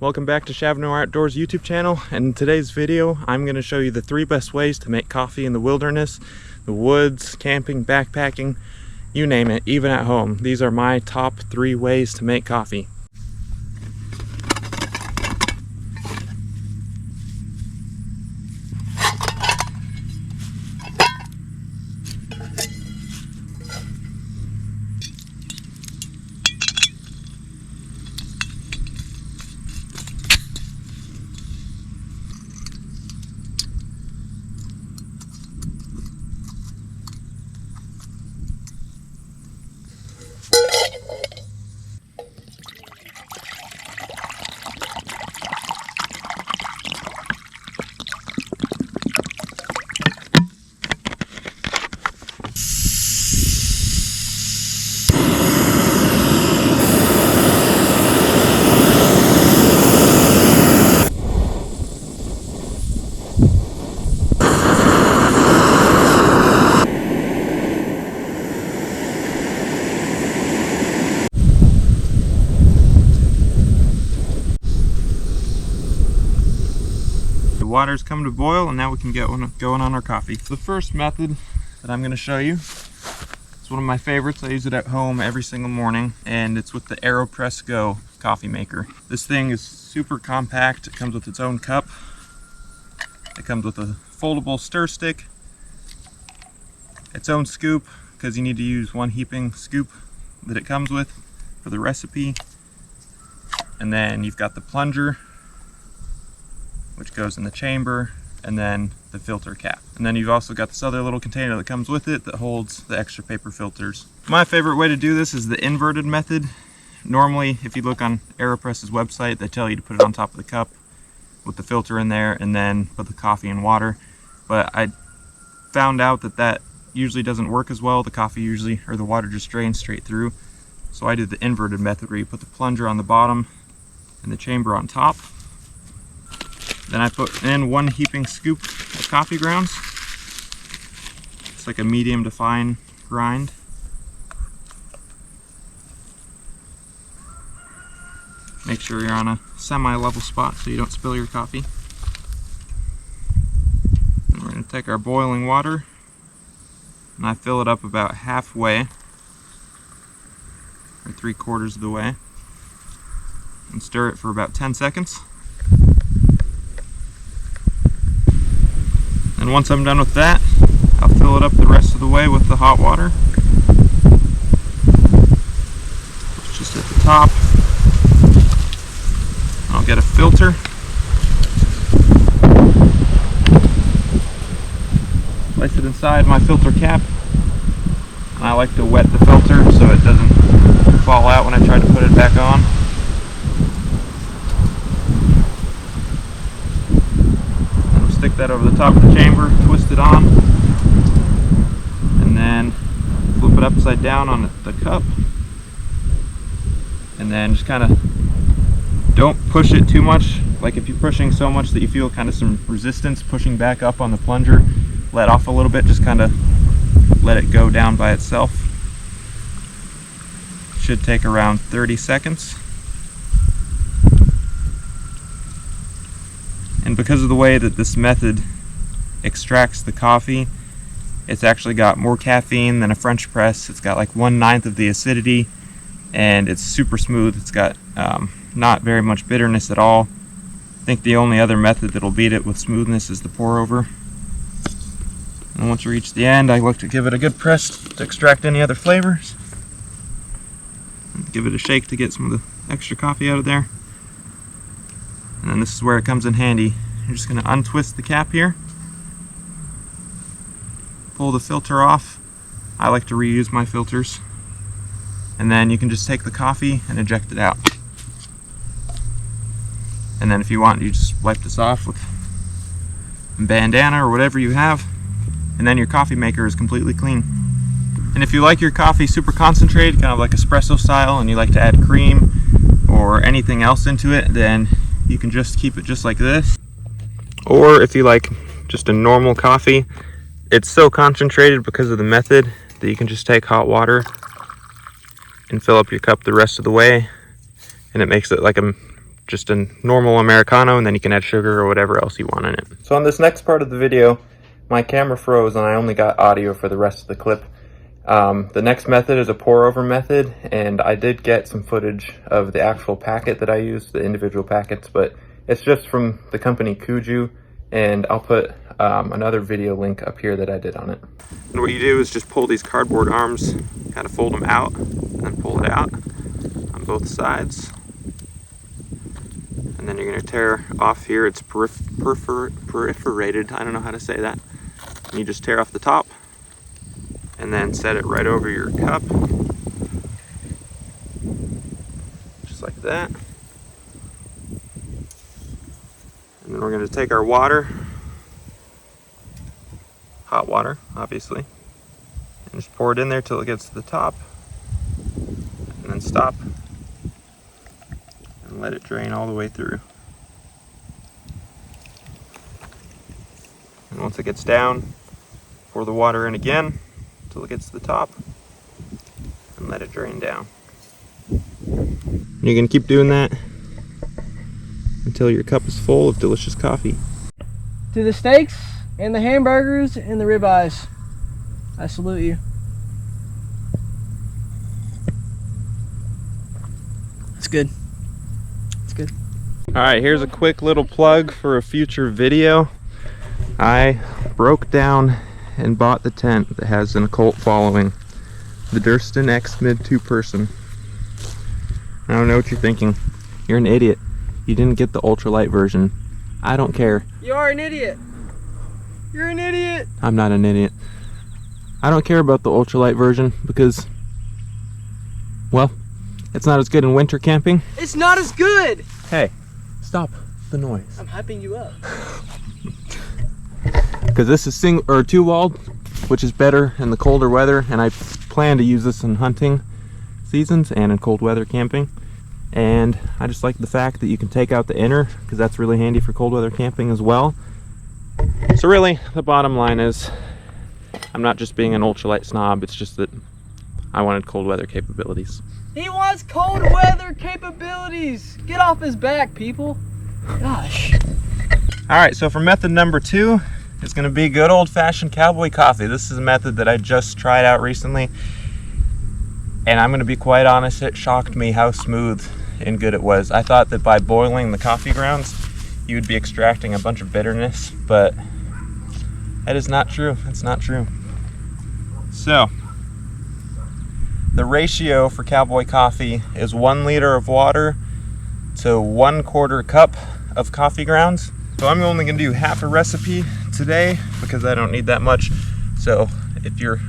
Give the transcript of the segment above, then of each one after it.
Welcome back to Chavno Outdoors YouTube channel, and in today's video I'm going to show you the 3 best ways to make coffee in the wilderness, the woods, camping, backpacking, you name it, even at home. These are my top 3 ways to make coffee. The water's come to boil, and now we can get going on our coffee. The first method that I'm going to show you is one of my favorites. I use it at home every single morning, and it's with the AeroPress Go coffee maker. This thing is super compact. It comes with its own cup. It comes with a foldable stir stick, its own scoop, because you need to use one heaping scoop that it comes with for the recipe. And then you've got the plunger, which goes in the chamber, and then the filter cap. And then you've also got this other little container that comes with it that holds the extra paper filters. My favorite way to do this is the inverted method. Normally, if you look on AeroPress's website, they tell you to put it on top of the cup with the filter in there and then put the coffee and water. But I found out that that usually doesn't work as well. The coffee usually, or the water just drains straight through. So I did the inverted method where you put the plunger on the bottom and the chamber on top. Then I put in 1 heaping scoop of coffee grounds. It's like a medium to fine grind. Make sure you're on a semi-level spot so you don't spill your coffee. And we're going to take our boiling water, and I fill it up about halfway, or 3/4 of the way, and stir it for about 10 seconds. And once I'm done with that, I'll fill it up the rest of the way with the hot water. It's just at the top. I'll get a filter. Place it inside my filter cap. And I like to wet the filter so it doesn't fall out when I try to put it back on. Stick that over the top of the chamber, twist it on, and then flip it upside down on the cup, and then just kind of don't push it too much. Like if you're pushing so much that you feel kind of some resistance pushing back up on the plunger, let off a little bit, just kind of let it go down by itself. Should take around 30 seconds. And because of the way that this method extracts the coffee, it's actually got more caffeine than a French press. It's got like 1/9 of the acidity, and it's super smooth. It's got not very much bitterness at all. I think the only other method that'll beat it with smoothness is the Pourover. And once you reach the end, I like to give it a good press to extract any other flavors. And give it a shake to get some of the extra coffee out of there. And then this is where it comes in handy. You're just going to untwist the cap here, pull the filter off. I like to reuse my filters. And then you can just take the coffee and eject it out. And then if you want, you just wipe this off with a bandana or whatever you have, and then your coffee maker is completely clean. And if you like your coffee super concentrated, kind of like espresso style, and you like to add cream or anything else into it, then you can just keep it just like this. Or if you like just a normal coffee, it's so concentrated because of the method that you can just take hot water and fill up your cup the rest of the way, and it makes it like a just a normal Americano, and then you can add sugar or whatever else you want in it. So on this next part of the video, my camera froze and I only got audio for the rest of the clip. The next method is a pour over method, and I did get some footage of the actual packet that I used, the individual packets, but it's just from the company Kuju, and I'll put another video link up here that I did on it. And what you do is just pull these cardboard arms, kind of fold them out, and then pull it out on both sides. And then you're going to tear off here. It's perforated. I don't know how to say that. And you just tear off the top and then set it right over your cup. Just like that. And then we're going to take our water, hot water, obviously, and just pour it in there till it gets to the top. And then stop. And let it drain all the way through. And once it gets down, pour the water in again until it gets to the top and let it drain down. You're going to keep doing that until your cup is full of delicious coffee. To the steaks and the hamburgers and the ribeyes, I salute you. It's good. It's good. Alright, here's a quick little plug for a future video. I broke down and bought the tent that has an occult following. The Durston X Mid 2-person. I don't know what you're thinking. You're an idiot. You didn't get the ultralight version. I don't care. You are an idiot. You're an idiot. I'm not an idiot. I don't care about the ultralight version because, well, it's not as good in winter camping. It's not as good. Hey, stop the noise. I'm hyping you up. Because this is single or 2-walled, which is better in the colder weather, and I plan to use this in hunting seasons and in cold weather camping. And I just like the fact that you can take out the inner, because that's really handy for cold weather camping as well. So really, the bottom line is, I'm not just being an ultralight snob, it's just that I wanted cold weather capabilities. He wants cold weather capabilities. Get off his back, people. Gosh. Alright, so for method number 2, it's going to be good old-fashioned Cowboy coffee. This is a method that I just tried out recently, and I'm going to be quite honest, it shocked me how smooth and good it was. I thought that by boiling the coffee grounds, you would be extracting a bunch of bitterness, but that is not true. It's not true. So, the ratio for Cowboy coffee is 1 liter of water to 1/4 cup of coffee grounds. So I'm only going to do half a recipe today because I don't need that much. So if you're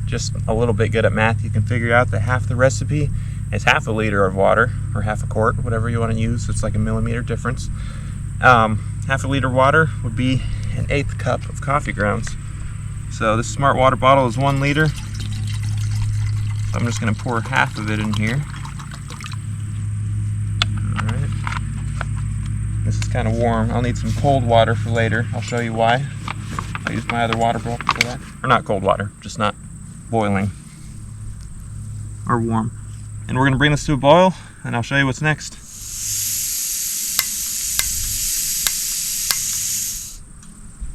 just a little bit good at math, you can figure out that half the recipe is half a liter of water, or half a quart, whatever you want to use. It's like a millimeter difference. Half a liter of water would be 1/8 cup of coffee grounds. So this smart water bottle is 1 liter. So I'm just going to pour half of it in here. Alright. This is kind of warm. I'll need some cold water for later. I'll show you why. I'll use my other water bottle for that. Or not cold water, just not boiling or warm. And we're going to bring this to a boil, and I'll show you what's next.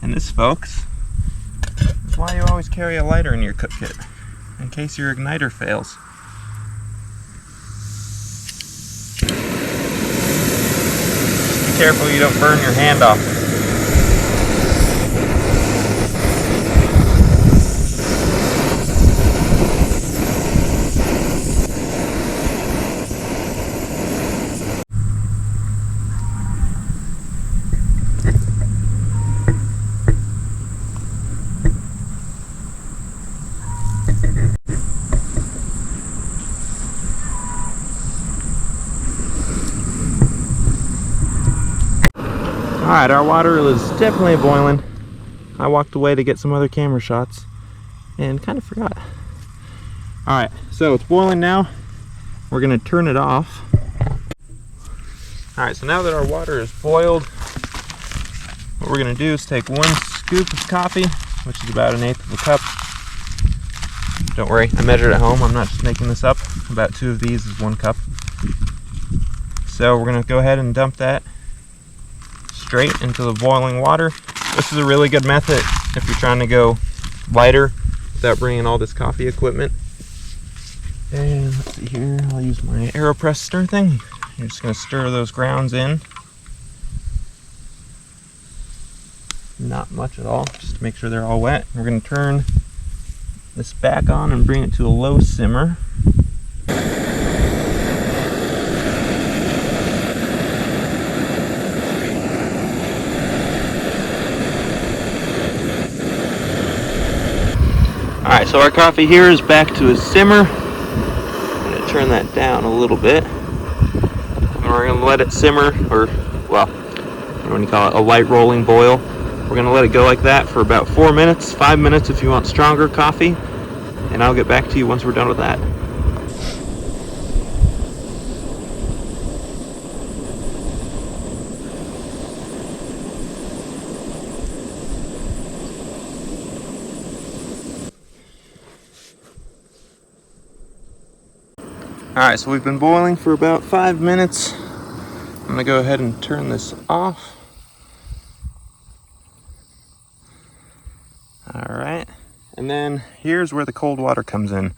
And this, folks, is why you always carry a lighter in your cook kit, in case your igniter fails. Be careful you don't burn your hand off. Alright, our water is definitely boiling. I walked away to get some other camera shots and kind of forgot. Alright, so it's boiling now. We're going to turn it off. Alright, so now that our water is boiled, what we're going to do is take 1 scoop of coffee, which is about 1/8 of a cup. Don't worry, I measured at home. I'm not just making this up. About 2 of these is 1 cup. So we're gonna go ahead and dump that straight into the boiling water. This is a really good method if you're trying to go lighter without bringing all this coffee equipment. And let's see here, I'll use my AeroPress stir thing. You're just gonna stir those grounds in. Not much at all, just to make sure they're all wet. We're gonna turn this back on and bring it to a low simmer. Alright, so our coffee here is back to a simmer. I'm going to turn that down a little bit. And we're going to let it simmer, or, well, what do you call it, a light rolling boil. We're going to let it go like that for about 4 minutes, 5 minutes if you want stronger coffee. And I'll get back to you once we're done with that. Alright, so we've been boiling for about 5 minutes. I'm gonna go ahead and turn this off. Alright, and then here's where the cold water comes in.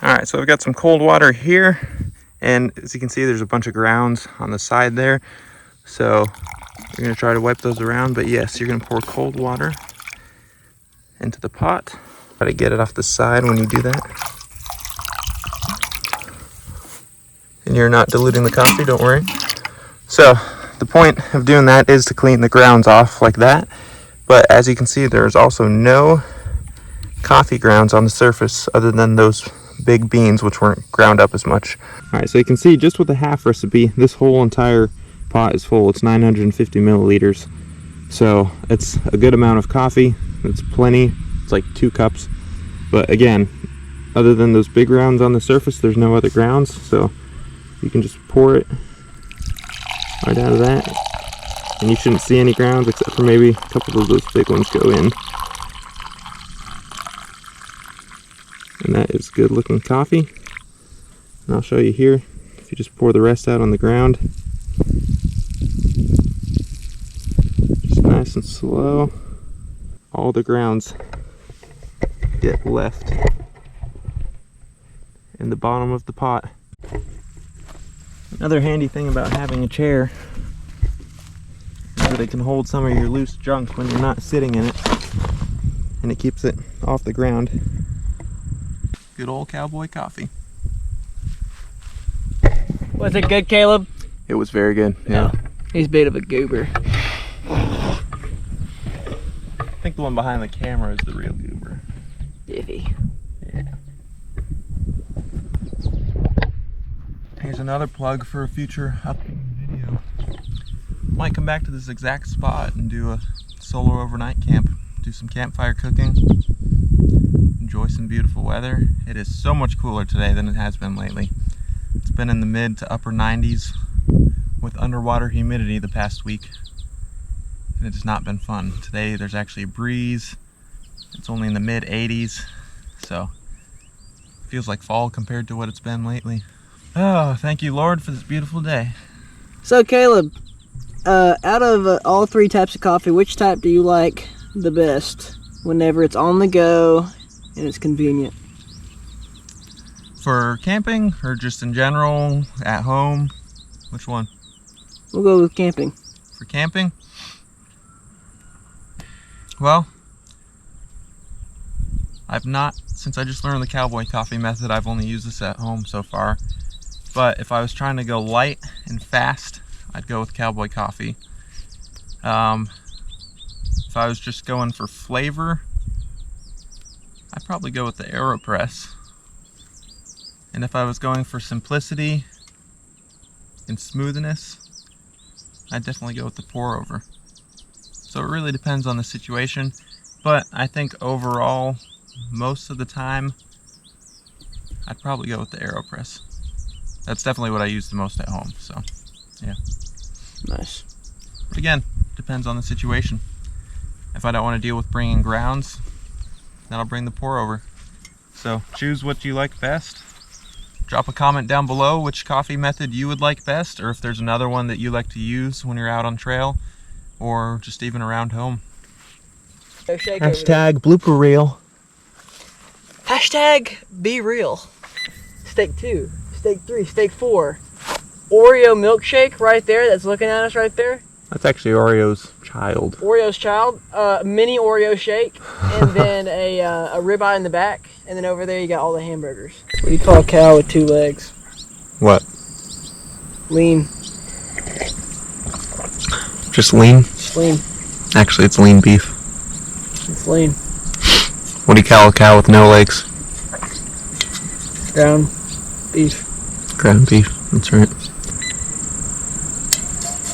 Alright, so I've got some cold water here, and as you can see, there's a bunch of grounds on the side there. So you're gonna try to wipe those around, but yes, you're gonna pour cold water into the pot. Try to get it off the side when you do that. And you're not diluting the coffee, don't worry. So the point of doing that is to clean the grounds off like that. But as you can see, there's also no coffee grounds on the surface other than those big beans, which weren't ground up as much. All right, so you can see just with the half recipe, this whole entire pot is full. It's 950 milliliters. So it's a good amount of coffee. It's plenty. It's like 2 cups. But again, other than those big grounds on the surface, there's no other grounds. So you can just pour it right out of that. And you shouldn't see any grounds except for maybe a couple of those big ones go in. And that is good looking coffee. And I'll show you here, if you just pour the rest out on the ground. Just nice and slow. All the grounds get left in the bottom of the pot. Another handy thing about having a chair is that it can hold some of your loose junk when you're not sitting in it, and it keeps it off the ground. Good old Cowboy coffee. Was it good, Caleb? It was very good, yeah. He's a bit of a goober. I think the one behind the camera is the real goober. Iffy. Yeah. Here's another plug for a future upcoming video. Might come back to this exact spot and do a solo overnight camp. Do some campfire cooking. Enjoy some beautiful weather. It is so much cooler today than it has been lately. It's been in the mid to upper 90s with underwater humidity the past week. And it has not been fun. Today there's actually a breeze. It's only in the mid 80s. So it feels like fall compared to what it's been lately. Oh, thank you, Lord, for this beautiful day. So, Caleb, out of all 3 types of coffee, which type do you like the best whenever it's on the go and it's convenient? For camping or just in general, at home? Which one? We'll go with camping. For camping? Well, I've not, since I just learned the Cowboy coffee method, I've only used this at home so far. But if I was trying to go light and fast, I'd go with Cowboy coffee. If I was just going for flavor, I'd probably go with the AeroPress. And if I was going for simplicity and smoothness, I'd definitely go with the Pourover. So it really depends on the situation, but I think overall, most of the time, I'd probably go with the AeroPress. That's definitely what I use the most at home, so yeah. Nice. But again, depends on the situation. If I don't want to deal with bringing grounds, then I'll bring the Pourover. So choose what you like best. Drop a comment down below which coffee method you would like best, or if there's another one that you like to use when you're out on trail, or just even around home. Hashtag blooper reel. Hashtag be real. Steak 2, steak 3, steak 4. Oreo milkshake right there, that's looking at us right there. That's actually Oreo's child. Oreo's child, mini Oreo shake, and then a ribeye in the back, and then over there you got all the hamburgers. What do you call a cow with 2 legs? What? Lean. Just lean? Just lean. Actually, it's lean beef. It's lean. What do you call a cow with no legs? Ground beef. Ground beef, that's right.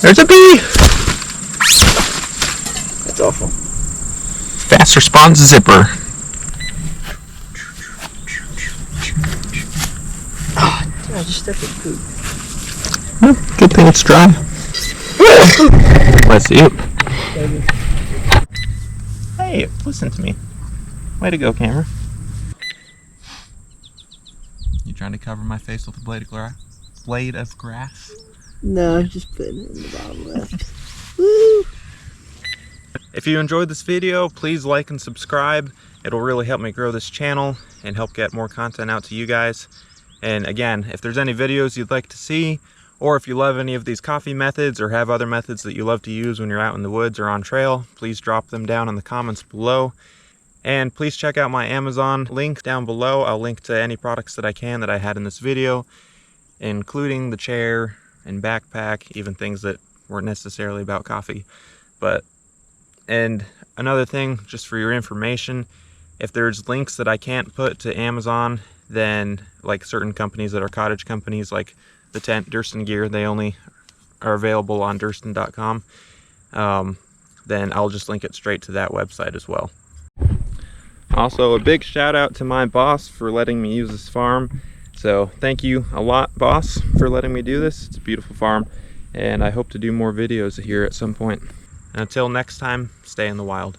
There's a bee! That's awful. Fast response zipper. Oh, I just stepped in poop. Well, good thing it's dry. Bless you. Hey, listen to me. Way to go, camera. You trying to cover my face with a blade of grass? No, just putting it in the bottom left. Woo! If you enjoyed this video, please like and subscribe. It'll really help me grow this channel and help get more content out to you guys. And again, if there's any videos you'd like to see, or if you love any of these coffee methods or have other methods that you love to use when you're out in the woods or on trail, please drop them down in the comments below. And please check out my Amazon link down below. I'll link to any products that I can that I had in this video, including the chair and backpack, even things that weren't necessarily about coffee. And another thing, just for your information, if there's links that I can't put to Amazon, then like certain companies that are cottage companies, like the tent, Durston gear, they only are available on Durston.com, then I'll just link it straight to that website as well. Also, a big shout out to my boss for letting me use this farm. So thank you a lot, boss, for letting me do this. It's a beautiful farm, and I hope to do more videos here at some point. And until next time, stay in the wild.